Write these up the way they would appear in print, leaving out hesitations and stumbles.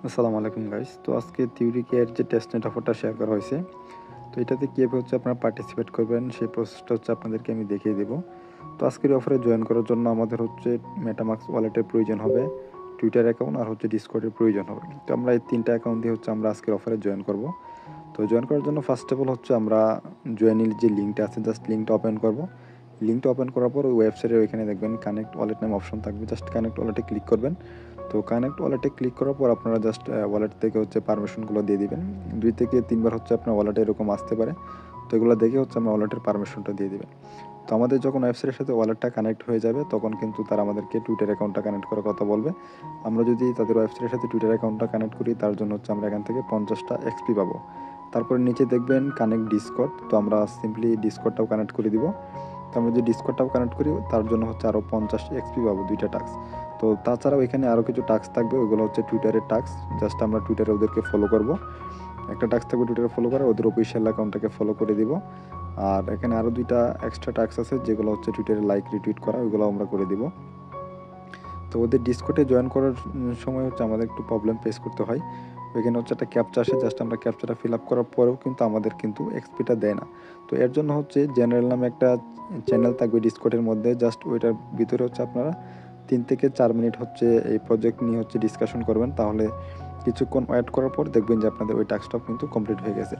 আসসালামু আলাইকুম গাইস। তো আজকে থিওরি কেয়ার যে টেস্টনেট অফারটা শেয়ার করা হয়েছে, তো এটাতে কীভাবে আপনারা পার্টিসিপেট করবেন সেই প্রসেসটা আপনাদেরকে আমি দেখিয়ে দেবো। তো আজকের অফারে জয়েন করার জন্য আমাদের মেটামাক্স ওয়ালেটের প্রয়োজন হবে, টুইটার অ্যাকাউন্ট আর ডিসকর্ডের প্রয়োজন হবে। তো আমরা এই 3টা অ্যাকাউন্ট দিয়ে আমরা আজকের অফারে জয়েন করব। তো জয়েন করার জন্য ফার্স্ট অফ অল আমরা জয়েনির যে লিঙ্কটা আছে, জাস্ট লিঙ্কটা ওপেন করব। লিঙ্কটা ওপেন করার পর ওই ওয়েবসাইটের ওইখানে দেখবেন কানেক্ট ওয়ালেট নামে অপশন থাকবে, জাস্ট কানেক্ট ওয়ালেটে ক্লিক করবেন। তো কানেক্ট ওয়ালেটে ক্লিক করার পর আপনারা জাস্ট ওয়ালেট থেকে পারমিশনগুলো দিয়ে দিবেন। 2 থেকে 3 বার আপনার ওয়ালেটে এরকম আসতে পারে। তো এগুলো দেখে আমরা ওয়ালেটের পারমিশনটা দিয়ে দিবেন। তো আমাদের যখন ওয়েবসাইটের সাথে ওয়ালেটটা কানেক্ট হয়ে যাবে তখন কিন্তু তারা আমাদেরকে টুইটার অ্যাকাউন্টটা কানেক্ট করার কথা বলবে। আমরা যদি তাদের ওয়েবসাইটের সাথে টুইটার অ্যাকাউন্টটা কানেক্ট করি তার জন্য আমরা এখান থেকে 50টা এক্সপি পাবো। তারপরে নিচে দেখবেন কানেক্ট ডিসকর্ড, তো আমরা সিম্পলি ডিসকর্ডটাও কানেক্ট করে দিব। তো আমরা যদি ডিসকর্ডটাও কানেক্ট করি তার জন্য আরও 50 এক্সপি পাবো, 2টা টাস্ক। তো তাছাড়াও এখানে আরও কিছু টাস্ক থাকবে, ওইগুলো টুইটারের টাস্ক। জাস্ট আমরা টুইটারে ওদেরকে ফলো করব। একটা টাস্ক থাকবে টুইটারে ফলো করা, ওদের অফিসিয়াল অ্যাকাউন্টটাকে ফলো করে দিব। আর এখানে আরও 2টা এক্সট্রা টাস্ক আছে যেগুলো টুইটারে লাইক রিটুইট করা, ওইগুলো আমরা করে দিব। তো ওদের ডিসকর্ডে জয়েন করার সময় আমাদের একটু প্রবলেম ফেস করতে হয়। ওইখানে একটা ক্যাপচা আসে, জাস্ট আমরা ক্যাপচাটা ফিল আপ করার পরেও কিন্তু আমাদের এক্সপিটা দেয় না। তো এর জন্য জেনারেল নামে একটা চ্যানেল থাকবে ডিসকর্ডের মধ্যে, জাস্ট ওইটার ভিতরে আপনারা 3 থেকে 4 মিনিট এই প্রজেক্ট নিয়ে ডিসকাশন করবেন। তাহলে কিছুক্ষণ ওয়েট করার পর দেখবেন যে আপনাদের ওই টাস্কটাও কিন্তু কমপ্লিট হয়ে গেছে।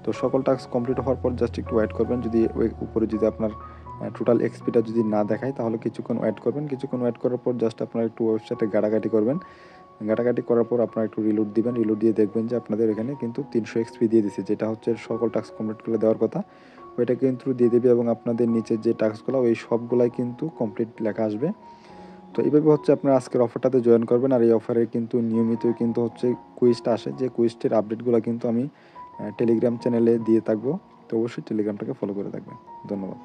তো সকল টাস্ক কমপ্লিট হওয়ার পর জাস্ট একটু ওয়েট করবেন। যদি ওই উপরে আপনার টোটাল এক্সপিটা যদি না দেখায় তাহলে কিছুক্ষণ ওয়েট করবেন। কিছুক্ষণ ওয়েট করার পর জাস্ট আপনারা একটু ওয়েবসাইটে ঘাটাঘাটি করবেন। ঘাটাঘাটি করার পর আপনারা একটু রিলোড দিবেন। রিলোড দিয়ে দেখবেন যে আপনাদের এখানে কিন্তু 300 এক্সপি দিয়ে দিছে, যেটা সকল টাস্ক কমপ্লিট করে দেওয়ার কথা, ওইটা কিন্তু দিয়ে দেবে এবং আপনাদের নিচের যে টাস্কগুলো ওই সবগুলাই কিন্তু কমপ্লিট লেখা আসবে। তো এইভাবে আপনারা আজকের অফারটাতে জয়েন করবেন। আর এই অফারে কিন্তু নিয়মিতই কুইজটা আসে, যে কুইজটির আপডেটগুলো কিন্তু আমি টেলিগ্রাম চ্যানেলে দিয়ে থাকবো। তো অবশ্যই টেলিগ্রামটাকে ফলো করে থাকবেন। ধন্যবাদ।